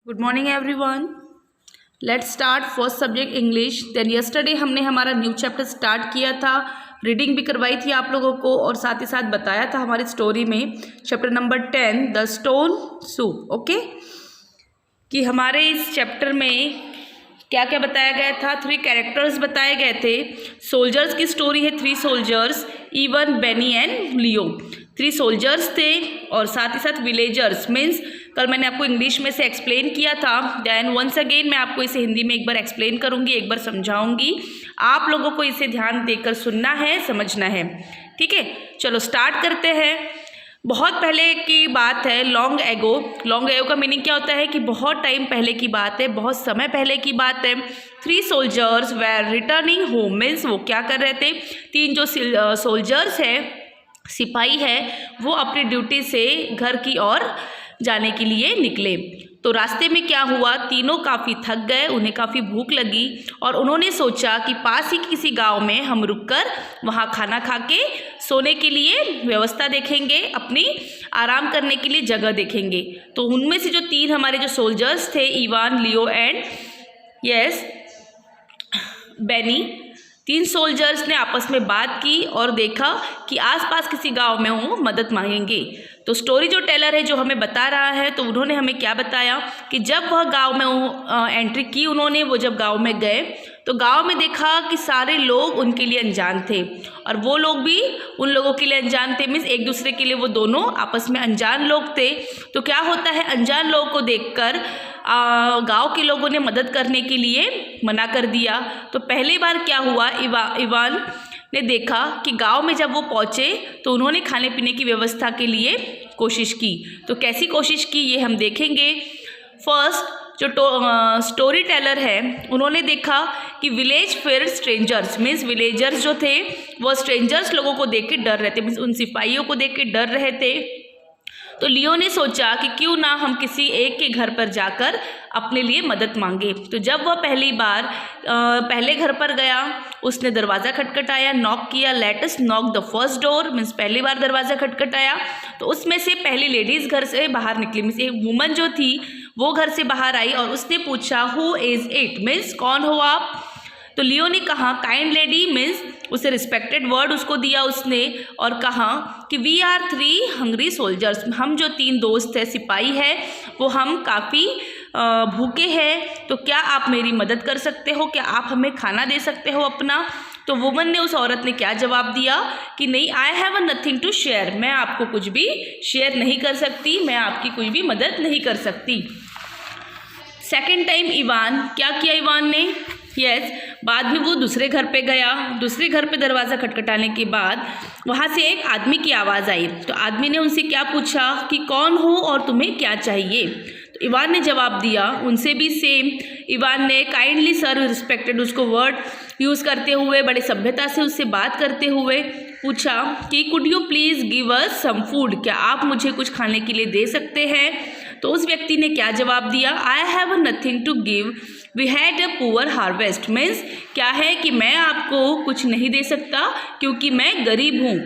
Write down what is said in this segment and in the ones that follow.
Good morning everyone. Let's start first subject English. Then yesterday हमने हमारा new chapter start किया था, reading भी करवाई थी आप लोगों को और साथ ही साथ बताया था हमारी स्टोरी में chapter number 10 the stone soup. Okay, कि हमारे इस चैप्टर में क्या क्या बताया गया था। 3 कैरेक्टर्स बताए गए थे। सोल्जर्स की स्टोरी है, 3 soldiers, Evan, Benny and Leo. 3 soldiers थे और साथ ही साथ विलेजर्स मीन्स कल मैंने आपको इंग्लिश में से एक्सप्लेन किया था। देन वंस अगेन मैं आपको इसे हिंदी में एक बार एक्सप्लेन करूंगी, एक बार समझाऊंगी। आप लोगों को इसे ध्यान देकर सुनना है, समझना है। ठीक है, चलो स्टार्ट करते हैं। बहुत पहले की बात है, लॉन्ग एगो। लॉन्ग एगो का मीनिंग क्या होता है कि बहुत टाइम पहले की बात है, बहुत समय पहले की बात है। 3 soldiers were returning home means वो क्या कर रहे थे, 3 जो सोल्जर्स है, सिपाही है, वो अपनी ड्यूटी से घर की ओर जाने के लिए निकले। तो रास्ते में क्या हुआ, तीनों काफ़ी थक गए, उन्हें काफ़ी भूख लगी और उन्होंने सोचा कि पास ही किसी गांव में हम रुककर वहां खाना खा के सोने के लिए व्यवस्था देखेंगे, अपनी आराम करने के लिए जगह देखेंगे। तो उनमें से जो 3 हमारे जो सोल्जर्स थे, Ivan, Leo and Benny, 3 soldiers ने आपस में बात की और देखा कि आसपास किसी गांव में वो मदद मांगेंगे। तो स्टोरी जो टेलर है, जो हमें बता रहा है, तो उन्होंने हमें क्या बताया कि जब वह गांव में एंट्री की उन्होंने, वो जब गांव में गए तो गांव में देखा कि सारे लोग उनके लिए अनजान थे और वो लोग भी उन लोगों के लिए अनजान थे। मीन्स एक दूसरे के लिए वो दोनों आपस में अनजान लोग थे। तो क्या होता है, अनजान लोगों को देखकर गांव के लोगों ने मदद करने के लिए मना कर दिया। तो पहली बार क्या हुआ, इवान ने देखा कि गांव में जब वो पहुँचे तो उन्होंने खाने पीने की व्यवस्था के लिए कोशिश की। तो कैसी कोशिश की ये हम देखेंगे। फर्स्ट जो स्टोरी टेलर है, उन्होंने देखा कि village fair strangers means villagers जो थे वो स्ट्रेंजर्स लोगों को देख के डर रहे थे, मीन्स उन सिपाहियों को देख के डर रहे थे। तो लियो ने सोचा कि क्यों ना हम किसी एक के घर पर जाकर अपने लिए मदद मांगे। तो जब वह पहली बार पहले घर पर गया, उसने दरवाज़ा खटखटाया, नॉक किया। Let us knock the first door means पहली बार दरवाज़ा खटखटाया तो उसमें से पहली लेडीज़ घर से बाहर निकली, मीन्स एक वुमन जो थी वो घर से बाहर आई और उसने पूछा हु इज़ इट मीन्स कौन हो आप। तो लियो ने कहा काइंड लेडी मीन्स उसे रिस्पेक्टेड वर्ड उसको दिया उसने और कहा कि वी आर 3 हंग्री सोल्जर्स, हम जो 3 दोस्त हैं, सिपाही है, वो हम काफ़ी भूखे हैं। तो क्या आप मेरी मदद कर सकते हो, क्या आप हमें खाना दे सकते हो अपना। तो वुमन ने, उस औरत ने क्या जवाब दिया कि नहीं, I have nothing to share, मैं आपको कुछ भी शेयर नहीं कर सकती, मैं आपकी कोई भी मदद नहीं कर सकती। सेकेंड टाइम इवान, क्या किया इवान ने, बाद में वो दूसरे घर पे गया। दूसरे घर पे दरवाज़ा खटखटाने के बाद वहाँ से एक आदमी की आवाज़ आई। तो आदमी ने उनसे क्या पूछा कि कौन हो और तुम्हें क्या चाहिए। तो इवान ने जवाब दिया, उनसे भी सेम। इवान ने काइंडली सर रिस्पेक्टेड उसको वर्ड यूज़ करते हुए, बड़े सभ्यता से उससे बात करते हुए पूछा कि could you please give us some food, क्या आप मुझे कुछ खाने के लिए दे सकते हैं। तो उस व्यक्ति ने क्या जवाब दिया, I have nothing to give, we had a poor harvest means क्या है कि मैं आपको कुछ नहीं दे सकता क्योंकि मैं गरीब हूँ।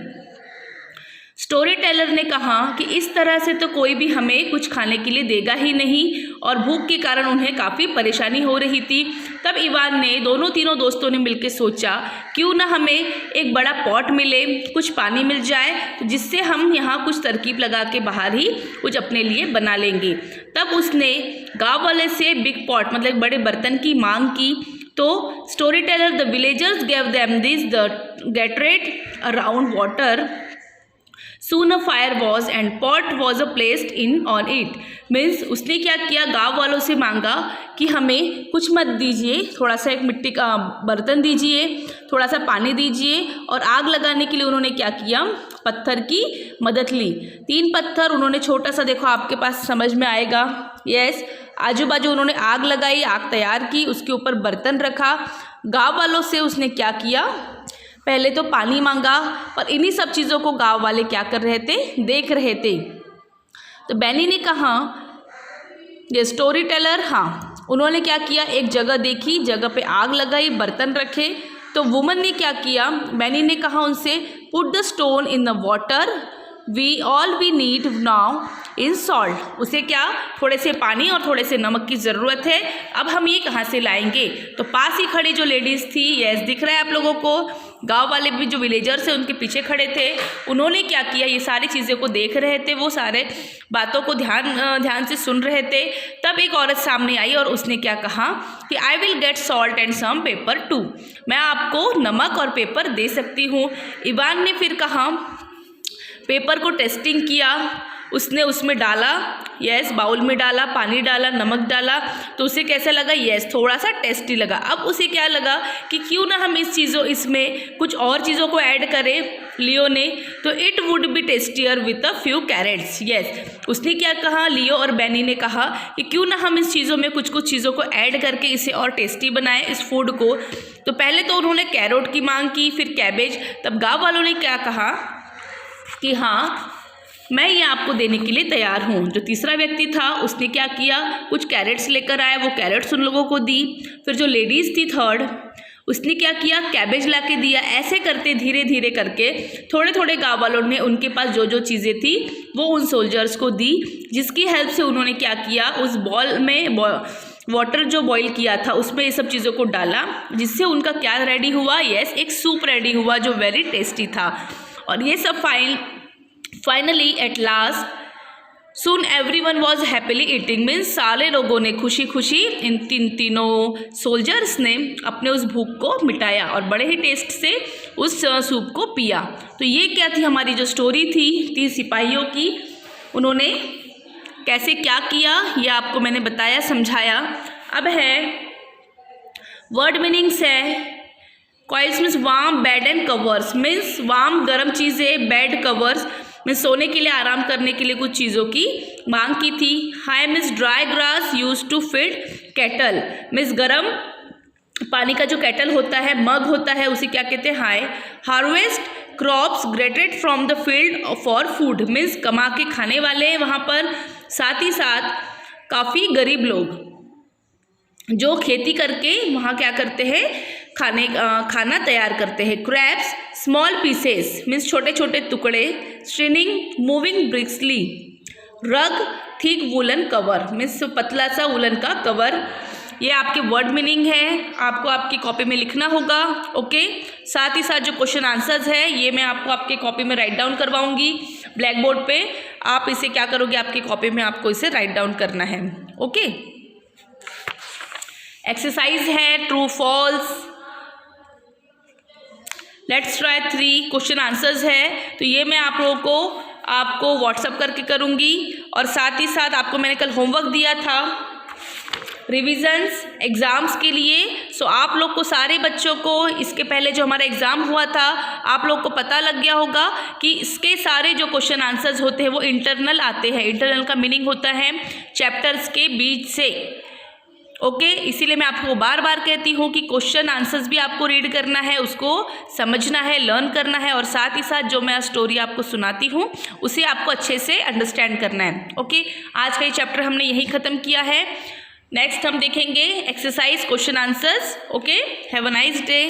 स्टोरी टेलर ने कहा कि इस तरह से तो कोई भी हमें कुछ खाने के लिए देगा ही नहीं और भूख के कारण उन्हें काफ़ी परेशानी हो रही थी। तब इवान ने, तीनों दोस्तों ने मिलकर सोचा क्यों ना हमें एक बड़ा पॉट मिले, कुछ पानी मिल जाए, तो जिससे हम यहाँ कुछ तरकीब लगा के बाहर ही कुछ अपने लिए बना लेंगे। तब उसने गाँव वाले से बिग पॉट मतलब बड़े बर्तन की मांग की। तो storyteller the villagers gave them this the gathered around water. Soon a fire was and pot was placed in on it means उसने क्या किया, गांव वालों से मांगा कि हमें कुछ मत दीजिए, थोड़ा सा एक मिट्टी का बर्तन दीजिए, थोड़ा सा पानी दीजिए। और आग लगाने के लिए उन्होंने क्या किया, पत्थर की मदद ली। 3 पत्थर उन्होंने, छोटा सा देखो आपके पास समझ में आएगा, आजू बाजू उन्होंने आग लगाई, आग तैयार की, उसके ऊपर बर्तन रखा। गाँव वालों से उसने क्या किया, पहले तो पानी मांगा और इन्हीं सब चीज़ों को गांव वाले क्या कर रहे थे, देख रहे थे। तो बेनी ने कहा, ये स्टोरी टेलर, हाँ, उन्होंने क्या किया, एक जगह देखी, जगह पे आग लगाई, बर्तन रखे। तो वुमन ने क्या किया, बेनी ने कहा उनसे put the stone in the water, we need now in salt. उसे क्या, थोड़े से पानी और थोड़े से नमक की ज़रूरत है। अब हम ये कहाँ से लाएंगे? तो पास ही खड़ी जो लेडीज़ थी, यस दिख रहा है आप लोगों को, गांव वाले भी जो विलेजर्स हैं उनके पीछे खड़े थे। उन्होंने क्या किया, ये सारी चीज़ों को देख रहे थे, वो सारे बातों को ध्यान से सुन रहे थे। तब एक औरत सामने आई और उसने क्या कहा कि I will get salt and some pepper too. मैं आपको नमक और पेपर दे सकती हूँ। इवान ने फिर कहा, पेपर को टेस्टिंग किया, उसने उसमें डाला, यस बाउल में डाला, पानी डाला, नमक डाला, तो उसे कैसा लगा? यस थोड़ा सा टेस्टी लगा। अब उसे क्या लगा कि क्यों ना हम इसमें कुछ और चीज़ों को ऐड करें, लियो ने, तो it would be tastier with a few carrots. Yes उसने क्या कहा, लियो और बेनी ने कहा कि क्यों ना हम इस चीज़ों में कुछ चीज़ों को ऐड करके इसे और टेस्टी बनाएं इस फूड को। तो पहले तो उन्होंने कैरोट की मांग की, फिर कैबेज। तब गाँव वालों ने क्या कहा कि हाँ मैं ये आपको देने के लिए तैयार हूँ। जो तीसरा व्यक्ति था उसने क्या किया, कुछ कैरेट्स लेकर आया, वो कैरेट्स उन लोगों को दी। फिर जो लेडीज़ थी थर्ड, उसने क्या किया, कैबेज ला के दिया। ऐसे करते धीरे धीरे करके थोड़े थोड़े गाँव वालों ने उनके पास जो चीज़ें थी वो उन सोल्जर्स को दी, जिसकी हेल्प से उन्होंने क्या किया, उस बॉल में वाटर जो बॉईल किया था उसमें ये सब चीज़ों को डाला, जिससे उनका क्या रेडी हुआ, यस एक सूप रेडी हुआ जो वेरी टेस्टी था। और ये सब finally at last soon everyone was happily eating, means सारे लोगों ने खुशी खुशी इन तीनों सोल्जर्स ने अपने उस भूख को मिटाया और बड़े ही टेस्ट से उस सूप को पिया। तो ये क्या थी हमारी जो स्टोरी थी 3 सिपाहियों की, उन्होंने कैसे क्या किया ये आपको मैंने बताया, समझाया। अब है वर्ड मीनिंग्स है। Coils means warm, bed and covers, means warm गर्म चीज़ें, बेड कवर्स मीन्स सोने के लिए, आराम करने के लिए कुछ चीज़ों की मांग की थी। Hay means dry grass use to feed cattle, means गर्म पानी का जो कैटल होता है, मग होता है, उसे क्या कहते हैं, hay. Harvest crops grated from the field for food, means कमा के खाने वाले वहाँ पर, साथ ही साथ काफ़ी गरीब लोग जो खेती करके वहाँ क्या करते हैं, खाना तैयार करते हैं। क्रैब्स स्मॉल पीसेस मीन्स छोटे छोटे टुकड़े। स्ट्रिनिंग मूविंग ब्रिस्कली। रग थिक वुलन कवर मीन्स पतला सा वुलन का कवर। ये आपके वर्ड मीनिंग है, आपको आपकी कॉपी में लिखना होगा। ओके, साथ ही साथ जो क्वेश्चन आंसर्स है ये मैं आपको आपके कॉपी में राइट डाउन करवाऊंगी ब्लैक बोर्ड पे। आप इसे क्या करोगे, आपकी कॉपी में आपको इसे राइट डाउन करना है। ओके, एक्सरसाइज है true false. Let's try 3 question answers है, तो ये मैं आप लोगों को आपको व्हाट्सअप करके करूँगी। और साथ ही साथ आपको मैंने कल होमवर्क दिया था रिविजन्स एग्ज़ाम्स के लिए। सो आप लोग को, सारे बच्चों को, इसके पहले जो हमारा एग्ज़ाम हुआ था आप लोग को पता लग गया होगा कि इसके सारे जो क्वेश्चन आंसर्स होते हैं वो इंटरनल आते हैं। इंटरनल का मीनिंग होता है चैप्टर्स के बीच से। ओके, इसीलिए मैं आपको बार बार कहती हूँ कि क्वेश्चन आंसर्स भी आपको रीड करना है, उसको समझना है, लर्न करना है, और साथ ही साथ जो मैं स्टोरी आपको सुनाती हूँ उसे आपको अच्छे से अंडरस्टैंड करना है। ओके, आज का ये चैप्टर हमने यही ख़त्म किया है। नेक्स्ट हम देखेंगे exercise question answers. Okay, have a nice day.